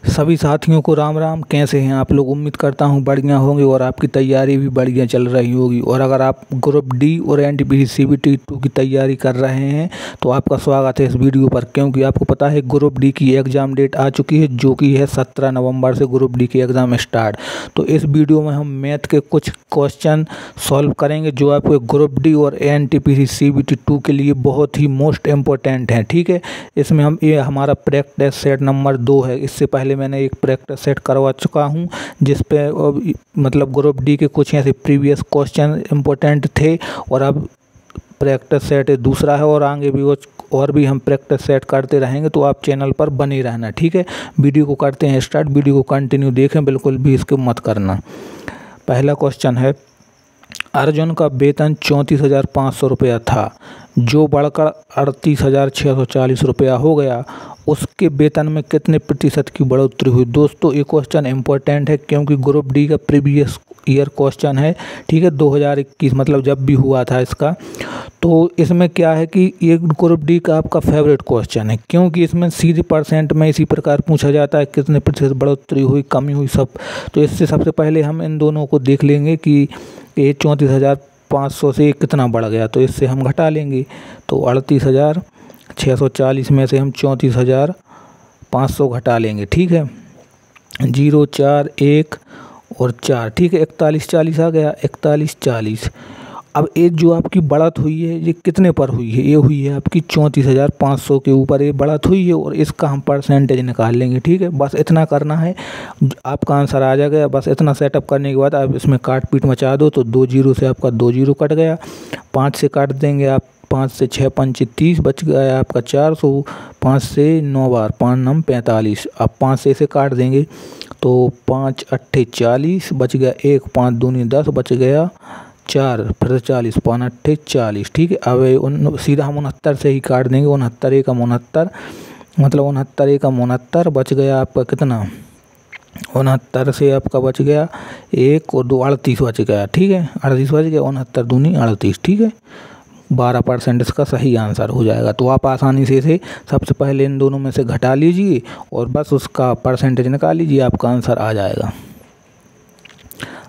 सभी साथियों को राम राम। कैसे हैं आप लोग? उम्मीद करता हूं बढ़िया होंगे और आपकी तैयारी भी बढ़िया चल रही होगी। और अगर आप ग्रुप डी और एनटीपीसी CBT 2 की तैयारी कर रहे हैं तो आपका स्वागत है इस वीडियो पर, क्योंकि आपको पता है ग्रुप डी की एग्ज़ाम डेट आ चुकी है, जो कि है 17 नवंबर से ग्रुप डी की एग्ज़ाम स्टार्ट। तो इस वीडियो में हम मैथ के कुछ क्वेश्चन सॉल्व करेंगे जो आपके ग्रुप डी और एनटीपीसी CBT 2 के लिए बहुत ही मोस्ट इम्पोर्टेंट हैं। ठीक है, इसमें ये हमारा प्रैक्टिस सेट नंबर 2 है। इससे पहले मैंने एक प्रैक्टिस सेट करवा चुका हूं जिस पे मतलब ग्रुप डी के कुछ ऐसे प्रीवियस क्वेश्चन इम्पोर्टेंट थे, और अब प्रैक्टिस सेट दूसरा है और आगे भी और भी हम प्रैक्टिस सेट करते रहेंगे। तो आप चैनल पर बने रहना। ठीक है, वीडियो को करते हैं स्टार्ट। वीडियो को कंटिन्यू देखें, बिल्कुल भी इसको मत करना। पहला क्वेश्चन है, अर्जुन का वेतन 34,500 रुपया था, जो बढ़कर 38,640 रुपया हो गया। उसके वेतन में कितने प्रतिशत की बढ़ोतरी हुई? दोस्तों ये क्वेश्चन इम्पोर्टेंट है क्योंकि ग्रुप डी का प्रीवियस ईयर क्वेश्चन है। ठीक है, 2021 मतलब जब भी हुआ था इसका। तो इसमें क्या है कि ये ग्रुप डी का आपका फेवरेट क्वेश्चन है, क्योंकि इसमें सीधे परसेंट में इसी प्रकार पूछा जाता है कितने प्रतिशत बढ़ोतरी हुई, कमी हुई, सब। तो इससे सबसे पहले हम इन दोनों को देख लेंगे कि ये 34,500 से कितना बढ़ गया। तो इससे हम घटा लेंगे, तो 38,640 में से हम 34,500 घटा लेंगे। ठीक है, 0, 4, 1 और 4। ठीक है, 4140 आ गया। 4140। अब ये जो आपकी बढ़त हुई है ये कितने पर हुई है? ये हुई है आपकी 34,500 के ऊपर ये बढ़त हुई है, और इसका हम परसेंटेज निकाल लेंगे। ठीक है, बस इतना करना है, आपका आंसर आ जाएगा। बस इतना सेटअप करने के बाद आप इसमें काट पीट मचा दो, तो 2 जीरो से आपका 2 जीरो कट गया। 5 से काट देंगे आप, 5 से 6 पंचे 30, बच गया आपका 400। 5 से 9 बार, 5 9 45। अब 5 से इसे काट देंगे तो 5 8 40, बच गया 1, 5 दूनी 10, बच गया 4, फिर 40, 5 8 40। ठीक है, अब सीधा हम 69 से ही काट देंगे। 69 1 69, मतलब 69 1 69, बच गया आपका कितना? 69 से आपका बच गया 1 और 2, 38 बच गया। ठीक है, 38 बच गया। 69 दूनी 38। ठीक है, 12% इसका सही आंसर हो जाएगा। तो आप आसानी से इसे सबसे पहले इन दोनों में से घटा लीजिए और बस उसका परसेंटेज निकाल लीजिए, आपका आंसर आ जाएगा।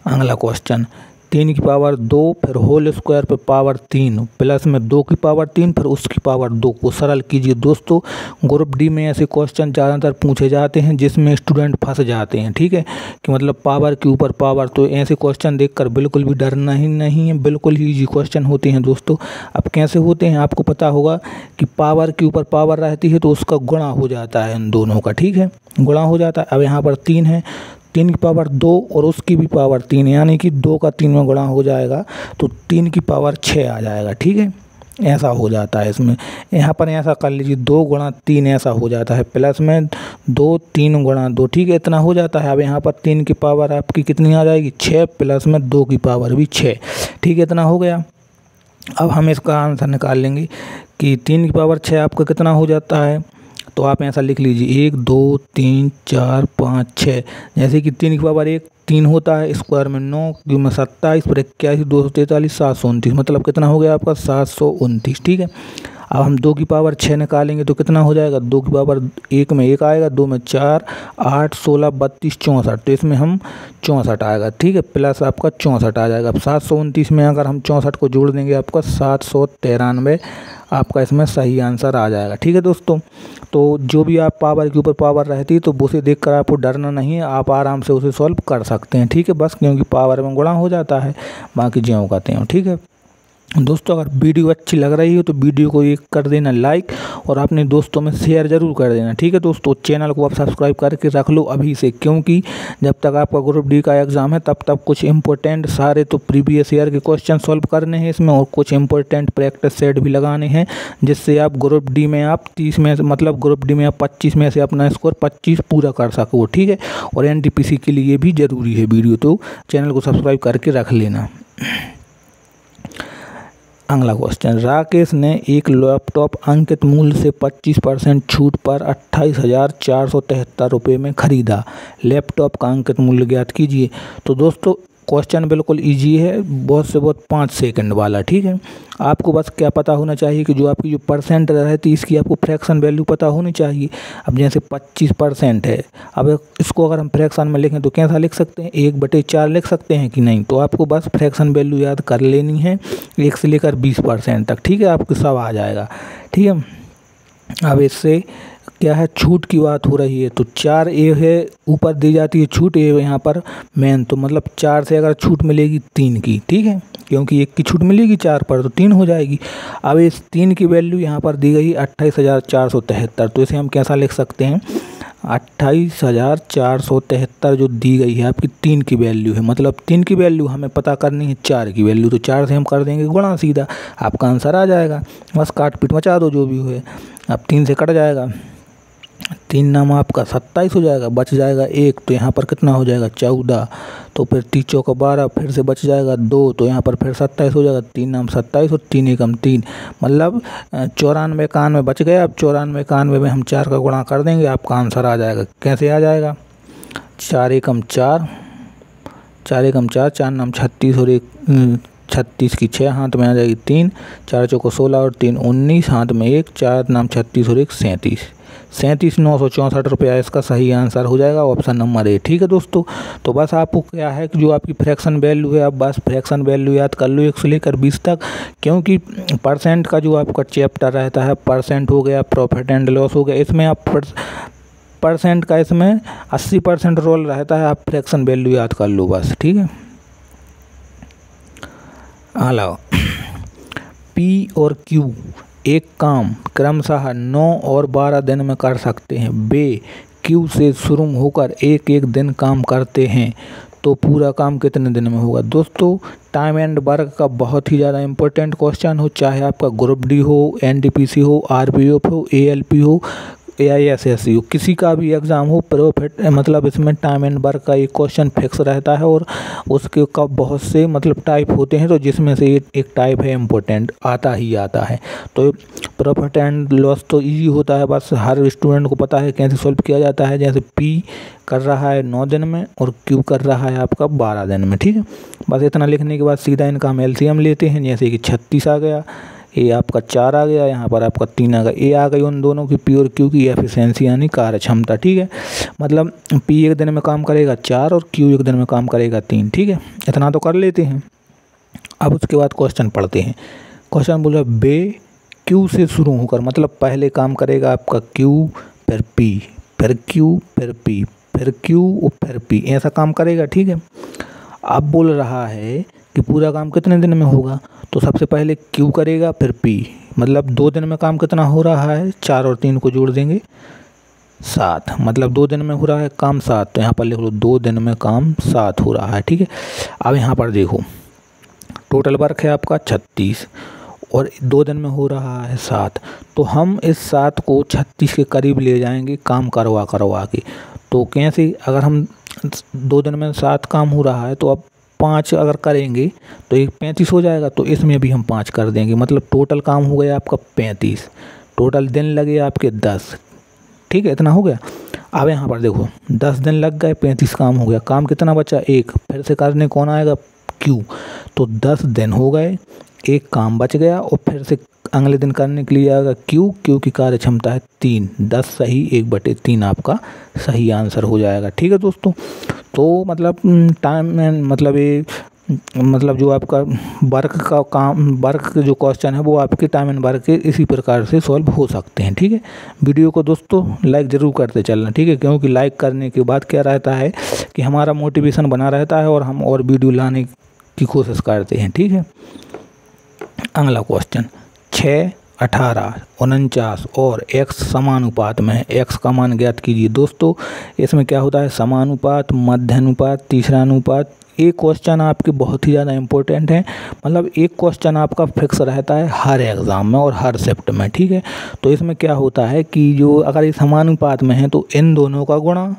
अगला क्वेश्चन, 3 की पावर 2 फिर होल स्क्वायर पे पावर 3 प्लस में 2 की पावर 3 फिर उसकी पावर 2 को सरल कीजिए। दोस्तों ग्रुप डी में ऐसे क्वेश्चन ज़्यादातर पूछे जाते हैं जिसमें स्टूडेंट फंस जाते हैं। ठीक है, कि मतलब पावर के ऊपर पावर। तो ऐसे क्वेश्चन देखकर बिल्कुल भी डरना ही नहीं है, बिल्कुल ही ईजी क्वेश्चन होते हैं दोस्तों। अब कैसे होते हैं आपको पता होगा कि पावर के ऊपर पावर रहती है तो उसका गुणा हो जाता है इन दोनों का। ठीक है, गुणा हो जाता है। अब यहाँ पर 3 है, 3 की पावर 2 और उसकी भी पावर 3, यानी कि 2 का 3 में गुणा हो जाएगा तो 3 की पावर 6 आ जाएगा। ठीक है, ऐसा हो जाता है इसमें। यहाँ पर ऐसा कर लीजिए, 2 गुणा 3 ऐसा हो जाता है, प्लस में 2 3 गुणा 2। ठीक है, इतना हो जाता है। अब यहाँ पर 3 की पावर आपकी कितनी आ जाएगी? 6, प्लस में 2 की पावर भी 6। ठीक है, इतना हो गया। अब हम इसका आंसर निकाल लेंगे कि 3 की पावर 6 आपका कितना हो जाता है। तो आप ऐसा लिख लीजिए 1 2 3 4 5 6। जैसे कि 3 की पावर 1 3 होता है, स्क्वायर में 9, क्यूब में 27, पर 81 243 729, मतलब कितना हो गया आपका? 729। ठीक है, अब हम 2 की पावर 6 निकालेंगे तो कितना हो जाएगा? 2 की पावर 1 में 1 आएगा, 2 में 4, 8 16 32 64। तो इसमें हम 64 आएगा। ठीक है, प्लस आपका 64 आ जाएगा। अब 729 में अगर हम 64 को जोड़ देंगे आपका 793 आपका इसमें सही आंसर आ जाएगा। ठीक है दोस्तों, तो जो भी आप पावर के ऊपर पावर रहती है तो उसे देखकर आपको डरना नहीं है, आप आराम से उसे सॉल्व कर सकते हैं। ठीक है, बस क्योंकि पावर में गुणा हो जाता है, बाकी ज्यों कहते हैं। ठीक है दोस्तों, अगर वीडियो अच्छी लग रही हो तो वीडियो को एक कर देना लाइक और अपने दोस्तों में शेयर ज़रूर कर देना। ठीक है दोस्तों, चैनल को आप सब्सक्राइब करके रख लो अभी से, क्योंकि जब तक आपका ग्रुप डी का एग्ज़ाम है तब तक कुछ इंपॉर्टेंट सारे तो प्रीवियस ईयर के क्वेश्चन सॉल्व करने हैं इसमें, और कुछ इंपॉर्टेंट प्रैक्टिस सेट भी लगाने हैं, जिससे आप ग्रुप डी में आप 30 में मतलब ग्रुप डी में आप 25 में से अपना स्कोर 25 पूरा कर सको। ठीक है, और एनटीपीसी के लिए भी ज़रूरी है वीडियो, तो चैनल को सब्सक्राइब करके रख लेना। अगला क्वेश्चन, राकेश ने एक लैपटॉप अंकित मूल्य से 25% छूट पर 28,473 रुपये में खरीदा। लैपटॉप का अंकित मूल्य ज्ञात कीजिए। तो दोस्तों क्वेश्चन बिल्कुल इजी है, बहुत से बहुत 5 सेकंड वाला, ठीक है। आपको बस क्या पता होना चाहिए कि जो आपकी जो परसेंट रहती है इसकी आपको फ्रैक्शन वैल्यू पता होनी चाहिए। अब जैसे 25% है, अब इसको अगर हम फ्रैक्शन में लिखें तो कैसा लिख सकते हैं, 1/4 लिख सकते हैं कि नहीं। तो आपको बस फ्रैक्शन वैल्यू याद कर लेनी है 1 से लेकर 20% तक, ठीक है, आपको सब आ जाएगा, ठीक है। अब इससे क्या है, छूट की बात हो रही है तो 4A है, ऊपर दी जाती है छूट, ए यहाँ पर मेन, तो मतलब 4 से अगर छूट मिलेगी 3 की, ठीक है, क्योंकि 1 की छूट मिलेगी 4 पर तो 3 हो जाएगी। अब इस 3 की वैल्यू यहाँ पर दी गई 28,473, तो इसे हम कैसा लिख सकते हैं, 28,473 जो दी गई है आपकी 3 की वैल्यू है, मतलब 3 की वैल्यू हमें पता करनी है 4 की वैल्यू, तो 4 से हम कर देंगे गुणा, सीधा आपका आंसर आ जाएगा। बस काट पीट मचा दो जो भी हुए। अब 3 से कट जाएगा, 3 नाम आपका 27 हो जाएगा, बच जाएगा 1, तो यहाँ पर कितना हो जाएगा 14, तो फिर 3 चौका 12, फिर से बच जाएगा 2, तो यहाँ पर फिर 27 हो जाएगा, 3 नाम 27 और 3 एकम 3, मतलब 94 91 बच गया। अब 94 91 में हम 4 का गुणा कर देंगे, आपका आंसर आ जाएगा। कैसे आ जाएगा, 4 एकम 4, 4 एकम 4, 4 नाम 36 और 36 की 6, हाथ में आ जाएगी 3, 4 चौको 16 और 3 19, हाथ में 1, 4 नाम 36 और 1 37, 37,964 रुपया इसका सही आंसर हो जाएगा, ऑप्शन नंबर ए, ठीक है दोस्तों। तो बस आपको क्या है कि जो आपकी फ्रैक्शन वैल्यू है, आप बस फ्रैक्शन वैल्यू याद कर लो 1 से लेकर 20 तक, क्योंकि परसेंट का जो आपका चैप्टर रहता है, परसेंट हो गया, प्रॉफिट एंड लॉस हो गया, इसमें आप परसेंट का इसमें 80% रोल रहता है, आप फ्रैक्शन वैल्यू याद कर लो बस, ठीक है। हेलो, पी और क्यू एक काम क्रमशः 9 और 12 दिन में कर सकते हैं, वे क्यू से शुरू होकर एक एक दिन काम करते हैं, तो पूरा काम कितने दिन में होगा। दोस्तों टाइम एंड वर्क का बहुत ही ज़्यादा इंपॉर्टेंट क्वेश्चन हो, चाहे आपका ग्रुप डी हो, एनटीपीसी हो, आरपीएफ हो, एएलपी हो, AISSC हो, किसी का भी एग्ज़ाम हो, प्रॉफिट मतलब इसमें टाइम एंड वर्क का एक क्वेश्चन फिक्स रहता है, और उसके का बहुत से मतलब टाइप होते हैं, तो जिसमें से एक टाइप है इम्पोर्टेंट, आता ही आता है। तो प्रॉफिट एंड लॉस तो इजी होता है, बस हर स्टूडेंट को पता है कैसे सॉल्व किया जाता है। जैसे P कर रहा है 9 दिन में और Q कर रहा है आपका 12 दिन में, ठीक है। बस इतना लिखने के बाद सीधा इनका हम LCM लेते हैं, जैसे कि 36 आ गया, ए आपका 4 आ गया, यहाँ पर आपका 3 आ गया, ए आ गई उन दोनों की P और Q की एफिशिएंसी यानी कार्य क्षमता, ठीक है। मतलब P एक दिन में काम करेगा 4 और Q एक दिन में काम करेगा 3, ठीक है। इतना तो कर लेते हैं। अब उसके बाद क्वेश्चन पढ़ते हैं। क्वेश्चन बोला बे Q से शुरू होकर, मतलब पहले काम करेगा आपका Q, फिर P, फिर Q, फिर P, फिर Q और फिर P, ऐसा काम करेगा, ठीक है। अब बोल रहा है कि पूरा काम कितने दिन में होगा, तो सबसे पहले Q करेगा फिर P, मतलब 2 दिन में काम कितना हो रहा है, 4 और 3 को जोड़ देंगे 7, मतलब 2 दिन में हो रहा है काम 7, तो यहाँ पर लिख लो 2 दिन में काम 7 हो रहा है, ठीक है। अब यहाँ पर देखो टोटल वर्क है आपका 36 और 2 दिन में हो रहा है 7, तो हम इस 7 को 36 के करीब ले जाएंगे काम करवा के। तो कैसे, अगर हम 2 दिन में 7 काम हो रहा है, तो अब 5 अगर करेंगे तो एक 35 हो जाएगा, तो इसमें भी हम 5 कर देंगे, मतलब टोटल काम हो गया आपका 35, टोटल दिन लगे आपके 10, ठीक है, इतना हो गया। अब यहाँ पर देखो 10 दिन लग गए, 35 काम हो गया, काम कितना बचा, 1, फिर से करने कौन आएगा, Q, तो 10 दिन हो गए, 1 काम बच गया, और फिर से अगले दिन करने के लिए आएगा Q की कार्य क्षमता है 3, 10 सही 1/3 आपका सही आंसर हो जाएगा, ठीक है दोस्तों। तो मतलब टाइम मतलब ये मतलब जो आपका वर्क का काम, वर्क के जो क्वेश्चन है वो आपके टाइम एंड वर्क के इसी प्रकार से सॉल्व हो सकते हैं, ठीक है। वीडियो को दोस्तों लाइक ज़रूर करते चलना, ठीक है, क्योंकि लाइक करने के बाद क्या रहता है कि हमारा मोटिवेशन बना रहता है और हम और वीडियो लाने की कोशिश करते हैं, ठीक है। अगला क्वेश्चन 6, 18, 49 और x समानुपात में है, x का मान ज्ञात कीजिए। दोस्तों इसमें क्या होता है, समानुपात, मध्यानुपात, तीसरा अनुपात। एक क्वेश्चन आपके बहुत ही ज़्यादा इंपॉर्टेंट है, मतलब एक क्वेश्चन आपका फिक्स रहता है हर एग्ज़ाम में और हर शिफ्ट में, ठीक है। तो इसमें क्या होता है कि जो अगर ये समानुपात में है तो इन दोनों का गुणा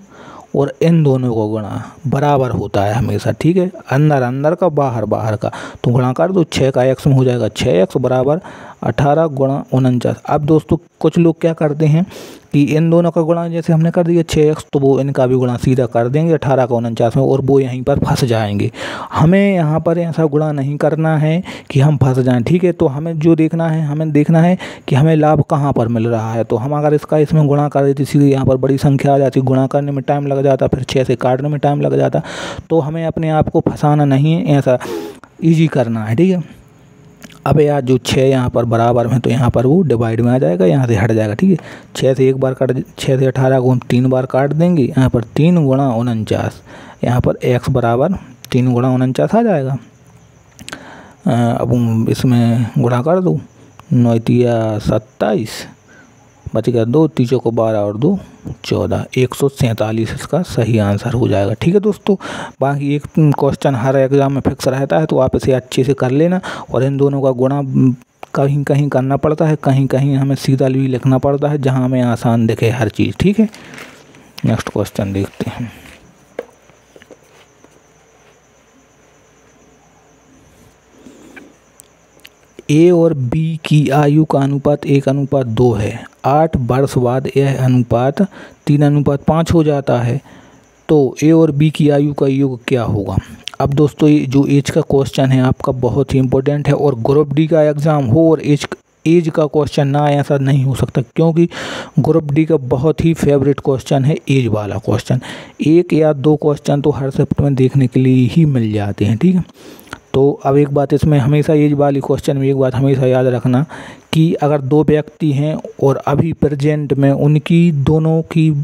और इन दोनों को गुणा बराबर होता है हमेशा, ठीक है, अंदर अंदर का बाहर बाहर का, तो गुणा कर दो, 6 का x में हो जाएगा 6x बराबर 18 गुणा 49। अब दोस्तों कुछ लोग क्या करते हैं कि इन दोनों का गुणा जैसे हमने कर दिया 6x, तो वो इनका भी गुणा सीधा कर देंगे 18 का 49 में, और वो यहीं पर फंस जाएंगे। हमें यहाँ पर ऐसा गुणा नहीं करना है कि हम फंस जाएं, ठीक है। तो हमें जो देखना है, हमें देखना है कि हमें लाभ कहाँ पर मिल रहा है। तो हम अगर इसका इसमें गुणा कर देते, सीधे यहाँ पर बड़ी संख्या आ जाती, गुणा करने में टाइम लग जाता, फिर 6 से काटने में टाइम लग जाता। तो हमें अपने आप को फंसाना नहीं है, ऐसा ईजी करना है, ठीक है। अब यार जो 6 यहाँ पर बराबर में, तो यहाँ पर वो डिवाइड में आ जाएगा, यहाँ से हट जाएगा, ठीक है। 6 से एक बार काट, 6 से 18 को हम 3 बार काट देंगे। यहाँ पर 3 गुणा 49, यहाँ पर x बराबर 3 गुणा 49 आ जाएगा। अब इसमें गुणा कर दो, 9 तिया 27, बच गया 2, 3 को 12 और 2 14, 147 इसका सही आंसर हो जाएगा, ठीक है दोस्तों। बाकी एक क्वेश्चन हर एग्ज़ाम में फिक्स रहता है, तो आप इसे अच्छे से कर लेना। और इन दोनों का गुणा कहीं कहीं करना पड़ता है, कहीं कहीं हमें सीधा भी लिखना पड़ता है, जहाँ हमें आसान दिखे हर चीज़, ठीक है। नेक्स्ट क्वेश्चन देखते हैं। ए और बी की आयु का अनुपात 1:2 है। 8 वर्ष बाद यह अनुपात 3:5 हो जाता है। तो ए और बी की आयु का योग क्या होगा। अब दोस्तों ये जो एज का क्वेश्चन है आपका बहुत ही इंपॉर्टेंट है, और ग्रुप डी का एग्ज़ाम हो और एज का क्वेश्चन ना आए ऐसा नहीं हो सकता, क्योंकि ग्रुप डी का बहुत ही फेवरेट क्वेश्चन है एज वाला क्वेश्चन। 1 या 2 क्वेश्चन तो हर शिफ्ट में देखने के लिए ही मिल जाते हैं, ठीक है। तो अब एक बात इसमें हमेशा एज वाली क्वेश्चन में एक बात हमेशा याद रखना कि अगर 2 व्यक्ति हैं और अभी प्रेजेंट में उनकी दोनों की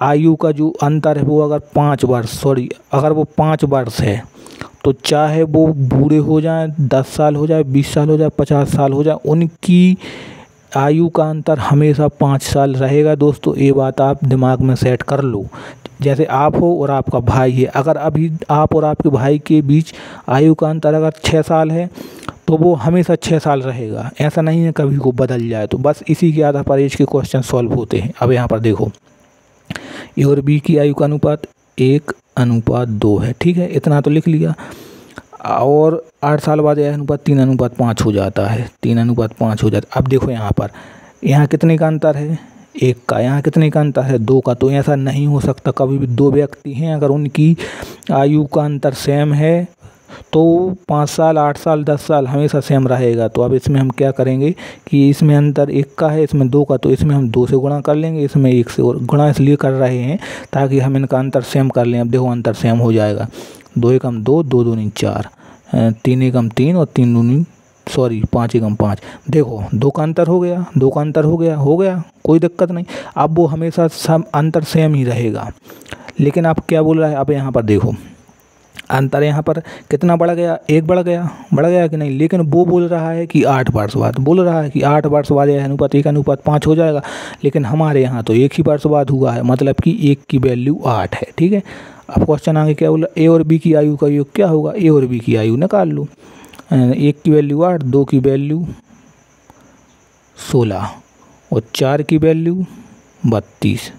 आयु का जो अंतर है वो अगर 5 वर्ष अगर वो 5 वर्ष है, तो चाहे वो बूढ़े हो जाएं, 10 साल हो जाए, 20 साल हो जाए, 50 साल हो जाए, उनकी आयु का अंतर हमेशा 5 साल रहेगा। दोस्तों ये बात आप दिमाग में सेट कर लो। जैसे आप हो और आपका भाई है, अगर अभी आप और आपके भाई के बीच आयु का अंतर अगर 6 साल है, तो वो हमेशा 6 साल रहेगा, ऐसा नहीं है कभी को बदल जाए। तो बस इसी के आधार पर एज के क्वेश्चन सॉल्व होते हैं। अब यहाँ पर देखो, ए और बी की आयु का अनुपात 1:2 है, ठीक है, इतना तो लिख लिया। और 8 साल बाद यह अनुपात 3:5 हो जाता है, 3:5 हो जाता है। अब देखो यहाँ पर, यहाँ कितने का अंतर है, 1 का। यहाँ कितने का अंतर है, 2 का। तो ऐसा नहीं हो सकता कभी भी 2 व्यक्ति हैं अगर उनकी आयु का अंतर सेम है, तो 5 साल, 8 साल, 10 साल हमेशा सेम रहेगा। तो अब इसमें हम क्या करेंगे कि इसमें अंतर 1 का है, इसमें 2 का, तो इसमें हम 2 से गुणा कर लेंगे, इसमें 1 से। और गुणा इसलिए कर रहे हैं ताकि हम इनका अंतर सेम कर लें। अब देखो अंतर सेम हो जाएगा, 2 एकम 2, 2 दूनी 4, 3 एकम 3 और 3 दूनी 5 एकम 5। देखो 2 का अंतर हो गया, 2 का अंतर हो गया, कोई दिक्कत नहीं। अब वो हमेशा सब अंतर सेम ही रहेगा। लेकिन आप क्या बोल रहा है, अब यहाँ पर देखो अंतर यहाँ पर कितना बढ़ गया, 1 बढ़ गया कि नहीं। लेकिन वो बोल रहा है कि 8 वर्ष बाद, बोल रहा है कि 8 वर्ष बाद यह अनुपात 1:5 हो जाएगा। लेकिन हमारे यहाँ तो 1 ही वर्ष बाद हुआ है, मतलब कि 1 की वैल्यू 8 है, ठीक है। अब क्वेश्चन आगे क्या बोला, ए और बी की आयु का योग क्या होगा। ए और बी की आयु निकाल लो, 1 की वैल्यू 8, 2 की वैल्यू 16 और 4 की वैल्यू 32।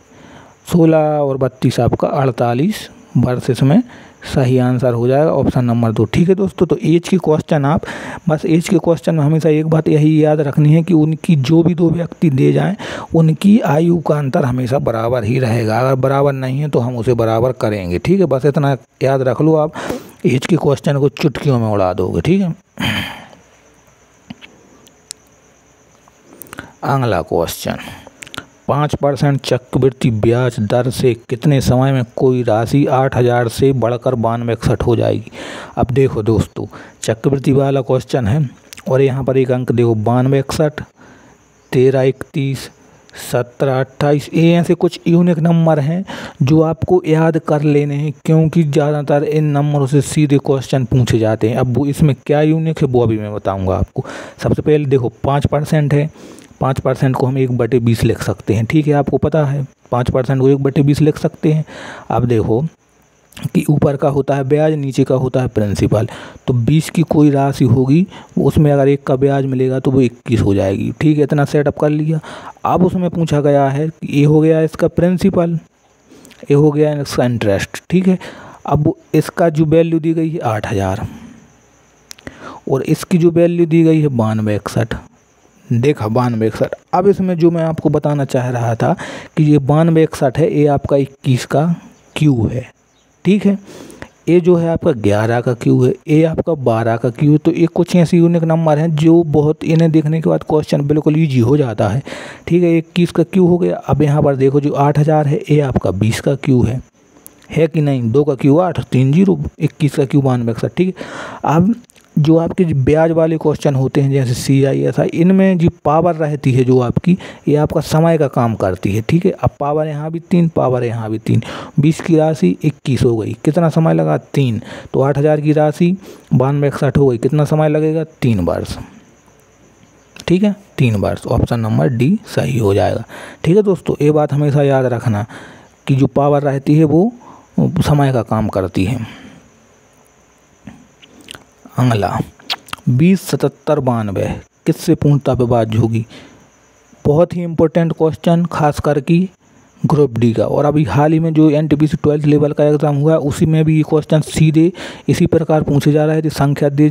16 और 32 आपका 48 वर्ष इसमें सही आंसर हो जाएगा, ऑप्शन नंबर 2, ठीक है दोस्तों। तो एज के क्वेश्चन आप बस एज के क्वेश्चन में हमेशा एक बात यही याद रखनी है कि उनकी जो भी 2 व्यक्ति दे जाएं, उनकी आयु का अंतर हमेशा बराबर ही रहेगा। अगर बराबर नहीं है तो हम उसे बराबर करेंगे, ठीक है। बस इतना याद रख लो, आप एज के क्वेश्चन को चुटकियों में उड़ा दोगे, ठीक है। अगला क्वेश्चन, 5% चक्रवृद्धि ब्याज दर से कितने समय में कोई राशि 8,000 से बढ़कर 9261 हो जाएगी। अब देखो दोस्तों, चक्रवृद्धि वाला क्वेश्चन है और यहाँ पर एक अंक देखो 9261, 1331, 1728, ये ऐसे कुछ यूनिक नंबर हैं जो आपको याद कर लेने हैं, क्योंकि ज़्यादातर इन नंबरों से सीधे क्वेश्चन पूछे जाते हैं। अब वो इसमें क्या यूनिक है वो अभी मैं बताऊँगा आपको। सबसे पहले देखो 5% है, 5% को हम 1/20 लिख सकते हैं, ठीक है, आपको पता है 5% को 1/20 लिख सकते हैं। अब देखो कि ऊपर का होता है ब्याज, नीचे का होता है प्रिंसिपल। तो 20 की कोई राशि होगी, उसमें अगर 1 का ब्याज मिलेगा तो वो 21 हो जाएगी, ठीक है। इतना सेटअप कर लिया। अब उसमें पूछा गया है कि ये हो गया इसका प्रिंसिपल, ये हो गया इसका इंटरेस्ट, ठीक है। अब इसका जो वैल्यू दी गई है 8,000 और इसकी जो वैल्यू दी गई है 9261, देखा 9261। अब इसमें जो मैं आपको बताना चाह रहा था कि ये 9261 है, ये आपका 21 का क्यू है, ठीक है। ये जो है आपका 11 का क्यू है, ये आपका 12 का क्यू है। तो ये कुछ ऐसे यूनिक नंबर हैं जो बहुत, इन्हें देखने के बाद क्वेश्चन बिल्कुल ईजी हो जाता है, ठीक है। 21 का क्यू हो गया। अब यहाँ पर देखो जो 8000 है, ये आपका 20 का क्यू है कि नहीं। 2 का क्यू 8, 3 0, 21 का क्यू 9261, ठीक है। अब जो आपके ब्याज वाले क्वेश्चन होते हैं जैसे CISI, इनमें जो पावर रहती है जो आपकी, ये आपका समय का काम करती है, ठीक है। अब पावर यहाँ भी 3, पावर यहाँ भी 3, 20 की राशि 21 हो गई, कितना समय लगा 3। तो 8000 की राशि 9261 हो गई, कितना समय लगेगा 3 वर्ष, ठीक है, 3 वर्ष। ऑप्शन नंबर डी सही हो जाएगा, ठीक है दोस्तों। ये बात हमेशा याद रखना कि जो पावर रहती है वो समय का काम करती है। अगला 207792 किससे पूर्णता विभाज्य होगी। बहुत ही इम्पोर्टेंट क्वेश्चन, खास करके ग्रुप डी का। और अभी हाल ही में जो NTPC 12th लेवल का एग्ज़ाम हुआ उसी में भी ये क्वेश्चन सीधे इसी प्रकार पूछे जा रहे थे। संख्या दे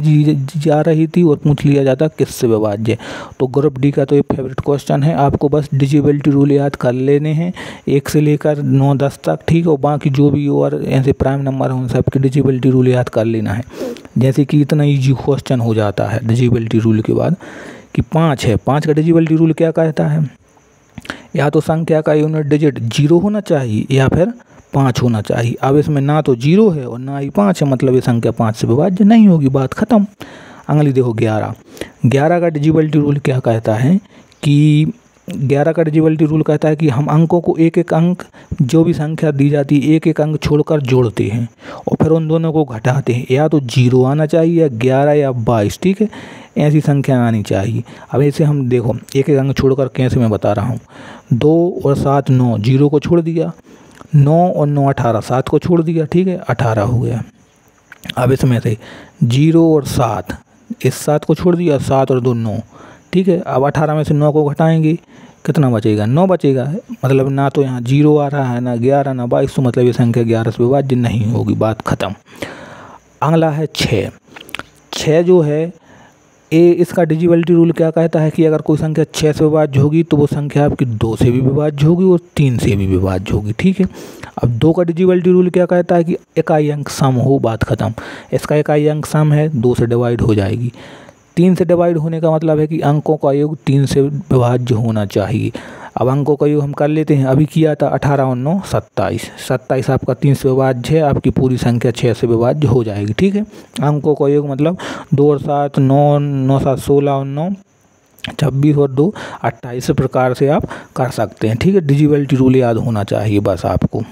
जा रही थी और पूछ लिया जाता किससे विभाज्य। तो ग्रुप डी का तो ये फेवरेट क्वेश्चन है। आपको बस डिजिबिलिटी रूल याद कर लेने हैं 1 से लेकर 9-10 तक, ठीक है। और बाकी जो भी और ऐसे प्राइम नंबर हैं उन सबके डिजिबिलिटी रूल याद कर लेना है। जैसे कि इतना ईजी क्वेश्चन हो जाता है डिजिबिलिटी रूल के बाद कि 5 है। 5 का डिजिबिलिटी रूल क्या कहता है, या तो संख्या का यूनिट डिजिट 0 होना चाहिए या फिर 5 होना चाहिए। अब इसमें ना तो 0 है और ना ही 5 है, मतलब ये संख्या 5 से विभाज्य नहीं होगी, बात खत्म। अगली देखो 11 का डिजिबिलिटी रूल क्या कहता है कि 11 का डिजिबिलिटी रूल कहता है कि हम अंकों को एक एक अंक, जो भी संख्या दी जाती है एक एक अंक छोड़कर जोड़ते हैं और फिर उन दोनों को घटाते हैं। या तो 0 आना चाहिए या 11 या 22, ठीक है, ऐसी संख्या आनी चाहिए। अब ऐसे हम देखो एक एक अंक छोड़कर कैसे मैं बता रहा हूँ। 2 और 7 9, 0 को छोड़ दिया, 9 और 9 18, 7 को छोड़ दिया, ठीक है, 18 हो गया। अब इसमें से 0 और 7, इस 7 को छोड़ दिया, 7 और 2 9, ठीक है। अब 18 में से 9 को घटाएंगे, कितना बचेगा 9 बचेगा। मतलब ना तो यहाँ 0 आ रहा है, ना 11 ना 22, तो मतलब ये संख्या 11 से विभाज्य नहीं होगी, बात खत्म। अगला है 6 जो है इसका डिजिबिलिटी रूल क्या कहता है कि अगर कोई संख्या 6 से विभाज्य होगी तो वो संख्या आपकी 2 से भी विभाज्य होगी और 3 से भी विभाज्य होगी, ठीक है। अब 2 का डिजिबिलिटी रूल क्या कहता है कि इकाई अंक सम हो, बात खत्म। इसका इकाई अंक सम है, 2 से डिवाइड हो जाएगी। 3 से डिवाइड होने का मतलब है कि अंकों का योग 3 से विभाज्य होना चाहिए। अब अंकों का योग हम कर लेते हैं, अभी किया था 18 और 9 27, 27 आपका 3 से विभाज्य है, आपकी पूरी संख्या 6 से विभाज्य हो जाएगी, ठीक है। अंकों का योग मतलब 2 और 7 9, 9 7 16 और 9 26 और 2 28 प्रकार से आप कर सकते हैं, ठीक है। डिजिबिलिटी रूल याद होना चाहिए बस आपको।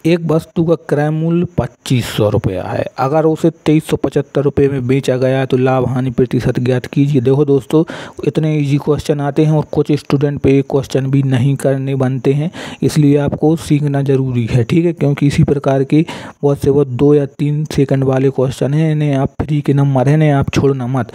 एक वस्तु का क्रय मूल्य 2500 रुपया है, अगर उसे 2375 रुपये में बेचा गया है तो लाभ हानि प्रतिशत ज्ञात कीजिए। देखो दोस्तों, इतने इजी क्वेश्चन आते हैं और कुछ स्टूडेंट पे क्वेश्चन भी नहीं करने बनते हैं, इसलिए आपको सीखना ज़रूरी है, ठीक है। क्योंकि इसी प्रकार के बहुत से बहुत 2 या 3 सेकंड वाले क्वेश्चन हैं, इन्हें आप फ्री के नंबर हैं, इन्हें आप छोड़ना मत।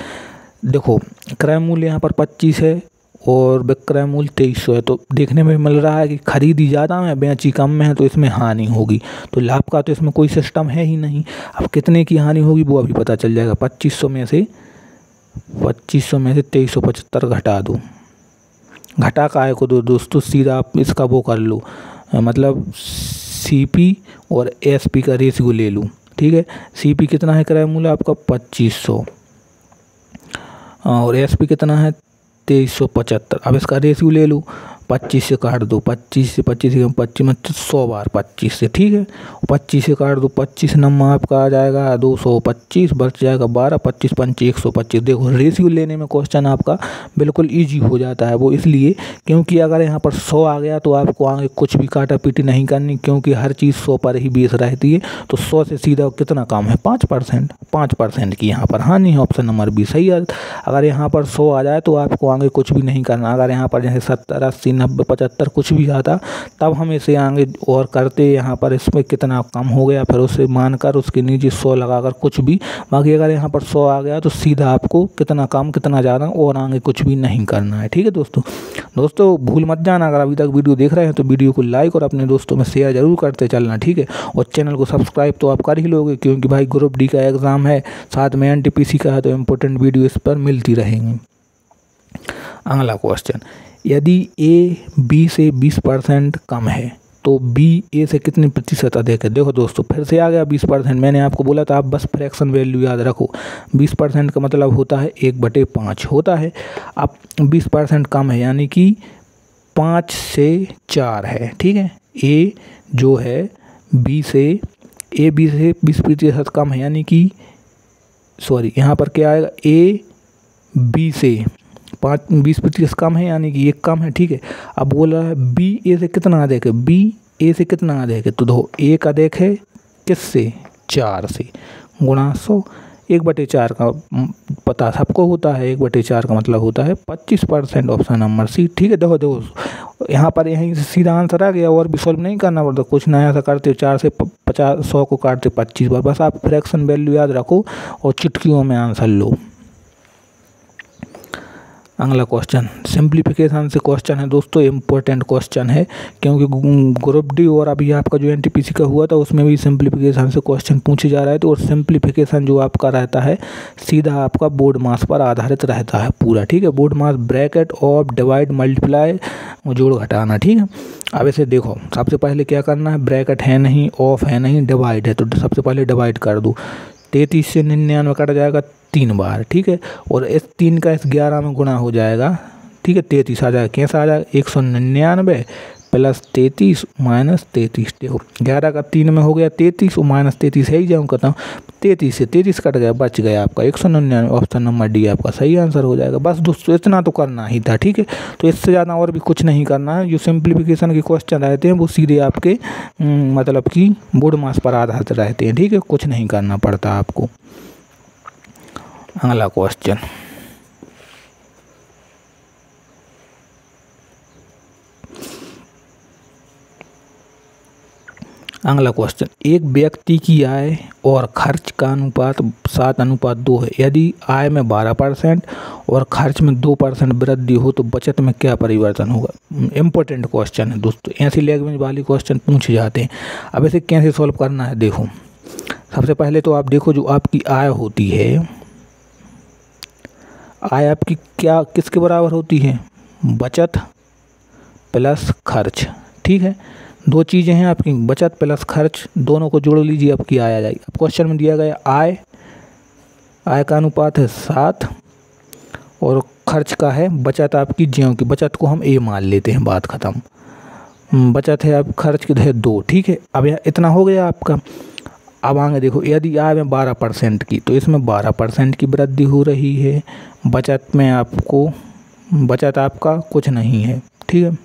देखो क्रय मूल्य यहाँ पर 25 है और विक्रय मूल्य 2300 है, तो देखने में मिल रहा है कि खरीदी ज़्यादा है बेची कम में है, तो इसमें हानि होगी। तो लाभ का तो इसमें कोई सिस्टम है ही नहीं। अब कितने की हानि होगी वो अभी पता चल जाएगा। 2500 में से 2375 घटा दो, घटा काय को दो दोस्तों, सीधा आप इसका वो कर लो, मतलब CP और SP का रेशियो ले लूँ, ठीक है। CP कितना है क्रय मूल्य आपका 2500 और SP कितना है 2375। अब इसका रेशियो ले लूँ, 25 से काट दो, 25 से 25 मतलब 100 बार 25 से, ठीक है। 25 से काट दो, 25 नंबर आपका आ जाएगा 225, बच जाएगा 12, 25 5 125। देखो रेशियो लेने में क्वेश्चन आपका बिल्कुल इजी हो जाता है। वो इसलिए क्योंकि अगर यहाँ पर 100 आ गया तो आपको आगे कुछ भी काटा पीटी नहीं करनी, क्योंकि हर चीज़ 100 पर ही बेस रहती है। तो 100 से सीधा कितना काम है 5% की यहाँ पर हानि है। ऑप्शन नंबर बी सही है। अगर यहाँ पर 100 आ जाए तो आपको आगे कुछ भी नहीं करना। अगर यहाँ पर जैसे 70 80 90 75 कुछ भी आता, तब हम इसे आगे और करते। यहाँ पर इसमें कितना कम हो गया फिर उसे मानकर उसके नीचे 100 लगाकर कुछ भी, बाकी अगर यहाँ पर 100 आ गया तो सीधा आपको कितना कम कितना ज़्यादा और आगे कुछ भी नहीं करना है। ठीक है दोस्तों भूल मत जाना, अगर अभी तक वीडियो देख रहे हैं तो वीडियो को लाइक और अपने दोस्तों में शेयर जरूर करते चलना। ठीक है, और चैनल को सब्सक्राइब तो आप कर ही लोगे, क्योंकि भाई ग्रुप डी का एग्ज़ाम है, साथ में एनटीपीसी का है, तो इम्पोर्टेंट वीडियो इस पर मिलती रहेंगी। अगला क्वेश्चन, यदि ए बी से 20% कम है तो बी ए से कितने प्रतिशत अधिक है। देखो दोस्तों फिर से आ गया 20%। मैंने आपको बोला था आप बस फ्रैक्शन वैल्यू याद रखो। 20% का मतलब होता है 1/5 होता है। अब 20% कम है यानी कि 5 से 4 है। ठीक है, ए जो है बी से 20% कम है, यानी कि सॉरी यहाँ पर क्या आएगा, ए बी से 20% कम है यानी कि 1 कम है। ठीक है, अब बोल रहा है बी ए से कितना अधिक है, बी ए से कितना अधिक है, तो दो 1 अधिक है किससे, 4 से, गुणा 100। 1/4 का पता सबको होता है, 1/4 का मतलब होता है 25%, ऑप्शन नंबर सी। ठीक है, देखो यहाँ पर यहीं से सीधा आंसर आ गया, और भी सॉल्व नहीं करना पड़ता, कुछ नया सा करते। 4 से 50 100 को काटते 25 बार, बस आप फ्रैक्शन वैल्यू याद रखो और चुटकियों में आंसर लो। अगला क्वेश्चन सिंप्लीफिकेशन से क्वेश्चन है दोस्तों, इम्पोर्टेंट क्वेश्चन है, क्योंकि ग्रुप डी और अभी आपका जो एनटीपीसी का हुआ था उसमें भी सिंप्लीफिकेशन से क्वेश्चन पूछे जा रहे थे। और सिंप्लीफिकेशन जो आपका रहता है सीधा आपका बोर्ड मास पर आधारित रहता है पूरा। ठीक है, board mass bracket of divide multiply जोड़ घटाना। ठीक है, अब इसे देखो, सबसे पहले क्या करना है, ब्रैकेट है नहीं, ऑफ है नहीं, डिवाइड है, तो सबसे पहले डिवाइड कर दो। 33 से 99 कट जाएगा 3 बार। ठीक है, और इस 3 का इस 11 में गुणा हो जाएगा। ठीक है, 33 आ जाएगा, कैसा आ जाएगा, 199 प्लस 33 माइनस 33। देखो 11 का 3 में हो गया 33 और माइनस 33 है ही, जाऊँ कहता हूँ 33 से 33 कट गया, बच गया आपका 199। ऑप्शन नंबर डी आपका सही आंसर हो जाएगा। बस दोस्तों इतना तो करना ही था। ठीक है, तो इससे ज़्यादा और भी कुछ नहीं करना है। जो सिंप्लीफिकेशन के क्वेश्चन रहते हैं वो सीधे आपके मतलब कि बोर्ड मास पर आधारित रहते हैं। ठीक है, कुछ नहीं करना पड़ता आपको। अगला क्वेश्चन, एक व्यक्ति की आय और खर्च का अनुपात 7:2 है। यदि आय में 12% और खर्च में 2% वृद्धि हो तो बचत में क्या परिवर्तन होगा। इम्पोर्टेंट क्वेश्चन है दोस्तों, ऐसी लैंग्वेज वाले क्वेश्चन पूछे जाते हैं। अब इसे कैसे सॉल्व करना है, देखो सबसे पहले तो आप देखो जो आपकी आय होती है, आय आपकी क्या किसके बराबर होती है, बचत प्लस खर्च। ठीक है, 2 चीज़ें हैं आपकी, बचत प्लस खर्च, दोनों को जोड़ लीजिए, आपकी आय आ जाएगी। अब क्वेश्चन में दिया गया आय का अनुपात है 7 और खर्च का है, बचत आपकी ज्यों की, बचत को हम ए मान लेते हैं, बात ख़त्म। बचत है, अब खर्च की है 2। ठीक है, अब यह इतना हो गया आपका। अब आगे देखो, यदि आय में 12% की तो इसमें 12% की वृद्धि हो रही है, बचत में आपको, बचत आपका कुछ नहीं है। ठीक है,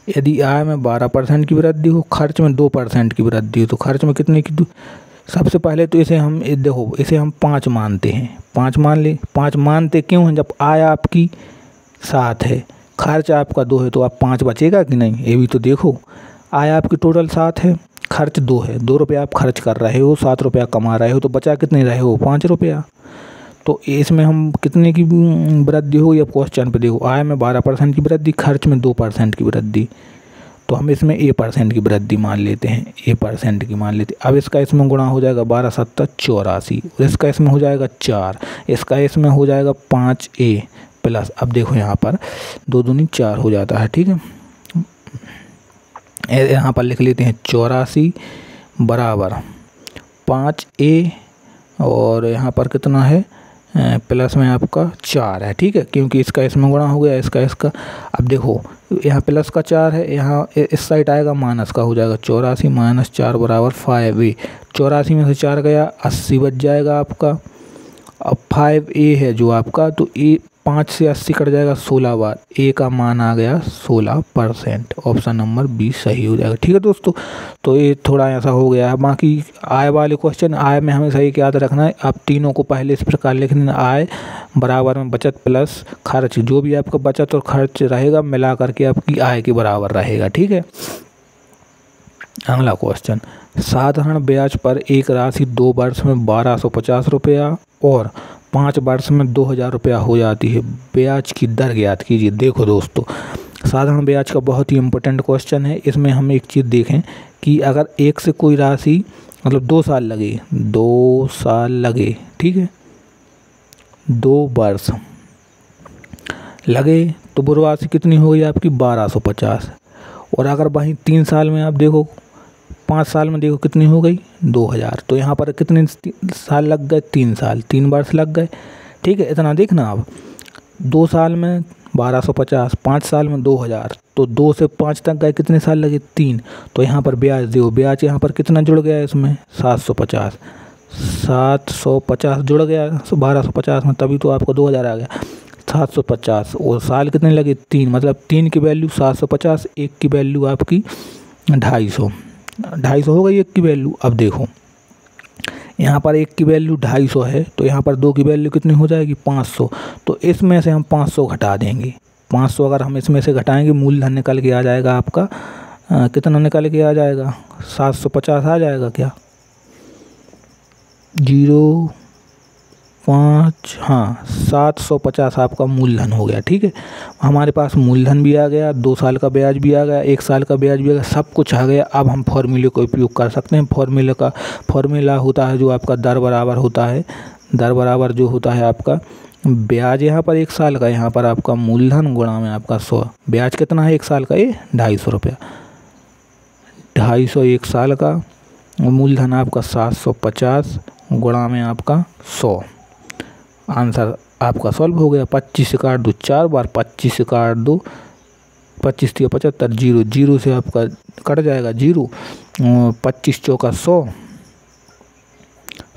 यदि आय में 12% की वृद्धि हो, खर्च में 2% की वृद्धि हो, तो खर्च में कितने की, सबसे पहले तो इसे हम देखो, इसे हम 5 मानते हैं, 5 मान ले। 5 मानते क्यों हैं, जब आय आपकी 7 है, खर्च आपका 2 है, तो आप 5 बचेगा कि नहीं, ये भी तो देखो। आय आपकी टोटल 7 है, खर्च 2 है, 2 रुपये आप खर्च कर रहे हो, 7 रुपया कमा रहे हो, तो बचा कितने रहे हो, 5 रुपया। तो इसमें हम कितने की वृद्धि हो, या क्वेश्चन पे देखो, आय में 12% की वृद्धि, खर्च में 2% की वृद्धि, तो हम इसमें A% की वृद्धि मान लेते हैं, A% की मान लेते हैं। अब इसका इसमें गुणा हो जाएगा 12 7 84, इसका इसमें हो जाएगा 4, इसका इसमें हो जाएगा 5A प्लस, अब देखो यहाँ पर 2 दूनी 4 हो जाता है। ठीक है, यहाँ पर लिख लेते हैं 84 बराबर 5A और यहाँ पर कितना है, प्लस में आपका 4 है। ठीक है, क्योंकि इसका इसमें गुणा हो गया, इसका। अब देखो यहाँ प्लस का 4 है, यहाँ इस साइड आएगा माइनस का, हो जाएगा 84 माइनस 4 बराबर 5A। 84 में से 4 गया, 80 बच जाएगा आपका। अब 5A है जो आपका, तो ए 5 से 80 कट जाएगा 16 बार, ए का मान आ गया 16%। ऑप्शन नंबर बी सही हो जाएगा। ठीक है दोस्तों, तो ये थोड़ा ऐसा हो गया है। बाकी आय वाले क्वेश्चन, आय में हमें सही याद रखना है, आप तीनों को पहले इस प्रकार लिखना, आय बराबर में बचत प्लस खर्च, जो भी आपका बचत और खर्च रहेगा मिला करके आपकी आय के बराबर रहेगा। ठीक है, अगला क्वेश्चन, साधारण ब्याज पर एक राशि 2 वर्ष में 1250 रुपया और 5 वर्ष में 2000 रुपया हो जाती है, ब्याज की दर ज्ञात कीजिए। देखो दोस्तों, साधारण ब्याज का बहुत ही इम्पोर्टेंट क्वेश्चन है। इसमें हम एक चीज़ देखें कि अगर एक से कोई राशि मतलब 2 साल लगे, 2 साल लगे, ठीक है, 2 वर्ष लगे, तो वो राशि कितनी हो गई आपकी 1250। और अगर वहीं 3 साल में आप देखो, 5 साल में देखो कितनी हो गई 2000। तो यहाँ पर कितने साल लग गए, 3 साल, 3 वर्ष लग गए। ठीक है, इतना देखना। अब 2 साल में 1250, 5 साल में 2000, तो 2 से 5 तक गए, कितने साल लगे 3। तो यहाँ पर ब्याज देखो, ब्याज यहाँ पर कितना जुड़ गया है इसमें 750, 750 जुड़ गया 1250 में, तभी तो आपको 2000 आ गया। 750 और साल कितने लगे 3, मतलब 3 की वैल्यू 750, 1 की वैल्यू आपकी 250, 250 हो गई 1 की वैल्यू। अब देखो यहाँ पर 1 की वैल्यू 250 है, तो यहाँ पर 2 की वैल्यू कितनी हो जाएगी 500। तो इसमें से हम 500 घटा देंगे। 500 अगर हम इसमें से घटाएंगे, मूलधन निकल के आ जाएगा आपका कितना निकल के आ जाएगा 750 आ जाएगा क्या, 0.5, हाँ 750 आपका मूलधन हो गया। ठीक है, हमारे पास मूलधन भी आ गया, 2 साल का ब्याज भी आ गया, 1 साल का ब्याज भी आ गया, सब कुछ आ गया। अब हम फॉर्मूले का उपयोग कर सकते हैं। फॉर्मूला होता है जो आपका दर बराबर होता है, दर बराबर जो होता है आपका ब्याज यहाँ पर 1 साल का, यहाँ पर आपका मूलधन गुणा में आपका 100। ब्याज कितना है 1 साल का, ये 250 रुपया, 250 1 साल का, मूलधन आपका 750 गुणा में आपका 100। आंसर आपका सॉल्व हो गया। 25 से काट दो 4 बार, 25 से काट दो 25 3 75, 0 0 से आपका कट जाएगा 0, 25 चौका 100,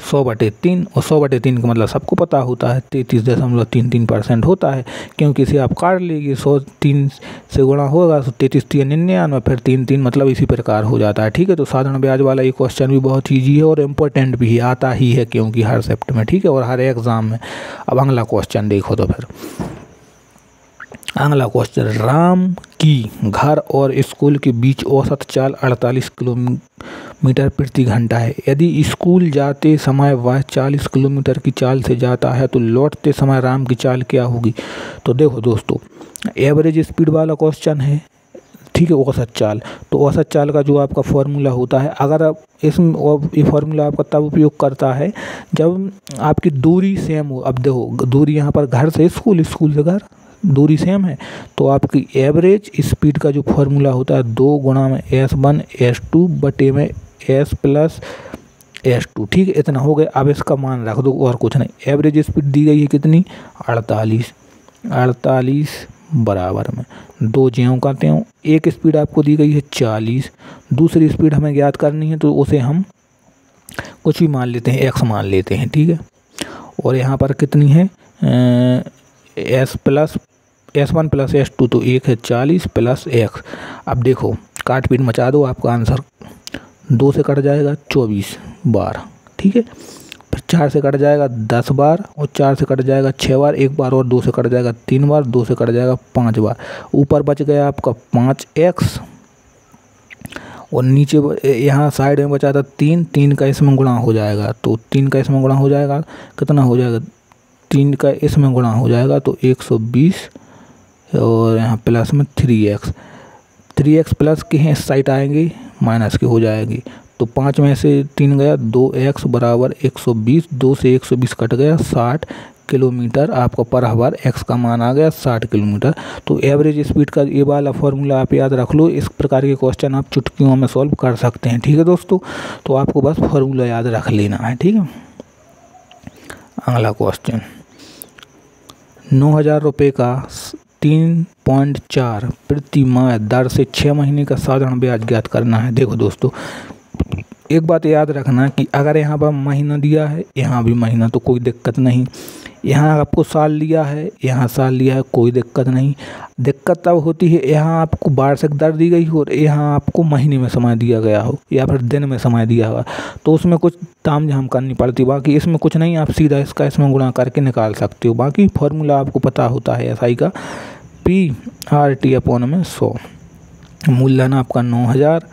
100/3, और 100/3 का मतलब सबको पता होता है 33.33% होता है, क्योंकि इसे आप काट लीजिए, 100 3 से गुणा होगा तो 33 3 99, फिर 3 3 मतलब इसी प्रकार हो जाता है। ठीक है, तो साधारण ब्याज वाला ये क्वेश्चन भी बहुत ईजी है और इम्पोर्टेंट भी है, आता ही है क्योंकि हर शिफ्ट में, ठीक है, और हर एग्ज़ाम में। अब अगला क्वेश्चन देखो, तो फिर अगला क्वेश्चन, राम की घर और स्कूल के बीच औसत चाल 48 किलोमीटर प्रति घंटा है। यदि स्कूल जाते समय वह 40 किलोमीटर की चाल से जाता है तो लौटते समय राम की चाल क्या होगी। तो देखो दोस्तों, एवरेज स्पीड वाला क्वेश्चन है, ठीक है, औसत चाल। तो औसत चाल का जो आपका फॉर्मूला होता है, अगर आप इसमें ये फार्मूला आपका तब उपयोग करता है जब आपकी दूरी सेम हो। अब देखो दूरी यहाँ पर घर से स्कूल, स्कूल से घर, दूरी सेम है, तो आपकी एवरेज स्पीड का जो फार्मूला होता है 2 गुणा में S1 S2 बटे में S प्लस S2। ठीक है, इतना हो गया। अब इसका मान रख दो और कुछ नहीं। एवरेज स्पीड दी गई है कितनी 48 बराबर में 2 ज्यों करते हो। एक स्पीड आपको दी गई है 40, दूसरी स्पीड हमें ज्ञात करनी है, तो उसे हम कुछ भी मान लेते हैं, x मान लेते हैं। ठीक है, और यहाँ पर कितनी है S1 प्लस S2, तो 1 है 40 प्लस x। अब देखो काट पीट मचा दो, आपका आंसर 2 से कट जाएगा 24 बार, ठीक है, फिर 4 से कट जाएगा 10 बार, और 4 से कट जाएगा 6 बार, 1 बार और 2 से कट जाएगा 3 बार, 2 से कट जाएगा 5 बार। ऊपर बच गया आपका 5x, और नीचे यहाँ साइड में बचा था 3 का इसमें गुणा हो जाएगा, तो 3 का इसमें गुणा हो जाएगा, कितना हो जाएगा 3 का इसमें गुणा हो जाएगा, तो 120, और यहाँ प्लस में 3x प्लस के हैं, इस साइड आएंगे माइनस के हो जाएगी, तो 5 में से 3 गया, 2x बराबर 120, 2 से 120 कट गया 60 किलोमीटर आपको पर आवर, x का मान आ गया 60 किलोमीटर। तो एवरेज स्पीड का ये वाला फॉर्मूला आप याद रख लो। इस प्रकार के क्वेश्चन आप चुटकियों में सॉल्व कर सकते हैं। ठीक है दोस्तों, तो आपको बस फॉर्मूला याद रख लेना है। ठीक है, अगला क्वेश्चन, 9,000 रुपये का 3.4 प्रति माह दर से 6 महीने का साधारण ब्याज ज्ञात करना है। देखो दोस्तों, एक बात याद रखना कि अगर यहाँ पर महीना दिया है, यहाँ भी महीना, तो कोई दिक्कत नहीं। यहाँ आपको साल लिया है, यहाँ साल लिया है, कोई दिक्कत नहीं। दिक्कत तब होती है यहाँ आपको वार्षिक दर दी गई हो और यहाँ आपको महीने में समय दिया गया हो या फिर दिन में समय दिया हुआ, तो उसमें कुछ तामझाम करनी पड़ती। बाकी इसमें कुछ नहीं, आप सीधा इसका इसमें गुणा करके निकाल सकते हो। बाकी फॉर्मूला आपको पता होता है SI का, PRT/100। मूलधन आपका 9000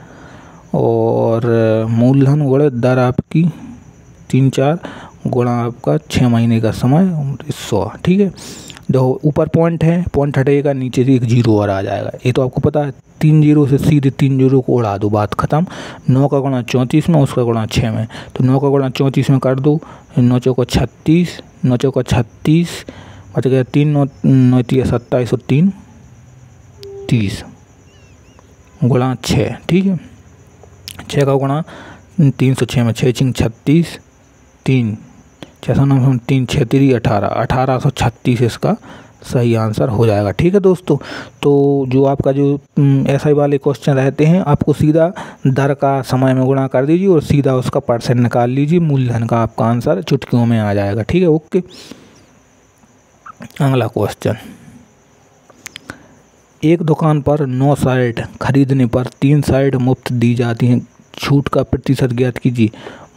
और मूलधन गुणे दर आपकी 3-4 गुणा आपका 6 महीने का समय 100। ठीक है, देखो ऊपर पॉइंट है, पॉइंट हटेगा, नीचे से एक 0 और आ जाएगा। ये तो आपको पता है, 3 0 से सीधे 3 0 को उड़ा दो, बात खत्म। 9 का गुणा 34 में, उसका गुणा 6 में, तो 9 का गुणा 34 में कर दो, 9 चौका 36, 9 चौका 36, बच गया 3, 9 3 27 और 3 30 गुणा 6। ठीक है, 6 का गुणा 306 में, 6 6 36, 3 6 9 3 6 3 18, 1836 इसका सही आंसर हो जाएगा। ठीक है दोस्तों, तो जो आपका जो SI वाले क्वेश्चन रहते हैं, आपको सीधा दर का समय में गुणा कर दीजिए और सीधा उसका परसेंट निकाल लीजिए, मूलधन का आपका आंसर चुटकियों में आ जाएगा। ठीक है, ओके। अगला क्वेश्चन, एक दुकान पर 9 शर्ट खरीदने पर 3 शर्ट मुफ्त दी जाती हैं, छूट का प्रतिशत ज्ञात कीजिए।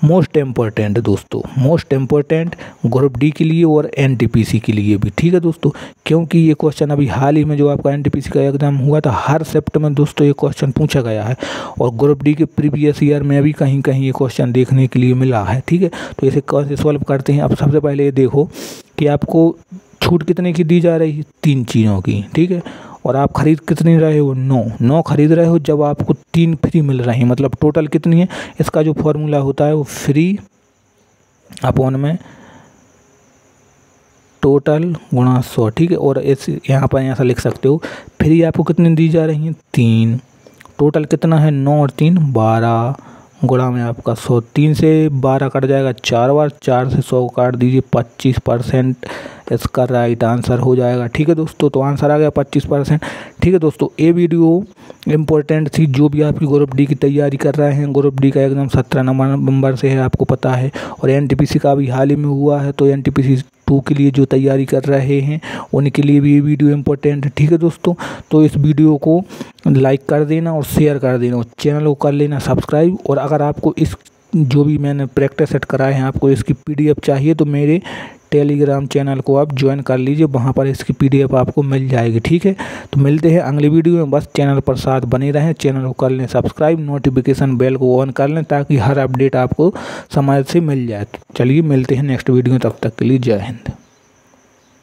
मोस्ट इम्पोर्टेंट दोस्तों, मोस्ट इम्पोर्टेंट ग्रुप डी के लिए और NTPC के लिए भी। ठीक है दोस्तों, क्योंकि ये क्वेश्चन अभी हाल ही में जो आपका NTPC का एग्जाम हुआ था, हर शिफ्ट में दोस्तों ये क्वेश्चन पूछा गया है और ग्रुप डी के प्रीवियस ईयर में भी कहीं कहीं ये क्वेश्चन देखने के लिए मिला है। ठीक है, तो इसे कैसे सॉल्व करते हैं। अब सबसे पहले ये देखो कि आपको छूट कितने की दी जा रही है, 3 चीज़ों की। ठीक है, और आप खरीद कितनी रहे हो, 9 खरीद रहे हो, जब आपको 3 फ्री मिल रही हैं, मतलब टोटल कितनी है। इसका जो फॉर्मूला होता है वो फ्री अपॉन में टोटल गुणा 100। ठीक है, और इस यहाँ पर ऐसा लिख सकते हो, फ्री आपको कितनी दी जा रही हैं, 3, टोटल कितना है 9 और 3 12 गुणा में आपका 100, 3 से 12 कट जाएगा 4 बार, 4 से 100 काट दीजिए, 25% इसका राइट आंसर हो जाएगा। ठीक है दोस्तों, तो आंसर आ गया 25%। ठीक है दोस्तों, ये वीडियो इम्पोर्टेंट थी, जो भी आपकी ग्रुप डी की तैयारी कर रहे हैं। ग्रुप डी का एग्जाम 17 नवंबर से है, आपको पता है, और NTPC का भी हाल ही में हुआ है, तो NTPC 2 के लिए जो तैयारी कर रहे हैं उनके लिए भी ये वीडियो इम्पोर्टेंट है। ठीक है दोस्तों, तो इस वीडियो को लाइक कर देना और शेयर कर देना और चैनल को कर लेना सब्सक्राइब। और अगर आपको इस जो भी मैंने प्रैक्टिस सेट कराए हैं, आपको इसकी PDF चाहिए तो मेरे टेलीग्राम चैनल को आप ज्वाइन कर लीजिए, वहाँ पर इसकी PDF आपको मिल जाएगी। ठीक है, तो मिलते हैं अगली वीडियो में। बस चैनल पर साथ बने रहें, चैनल को कर लें सब्सक्राइब, नोटिफिकेशन बेल को ऑन कर लें ताकि हर अपडेट आपको समय से मिल जाए। चलिए मिलते हैं नेक्स्ट वीडियो में, तब तक के लिए जय हिंद।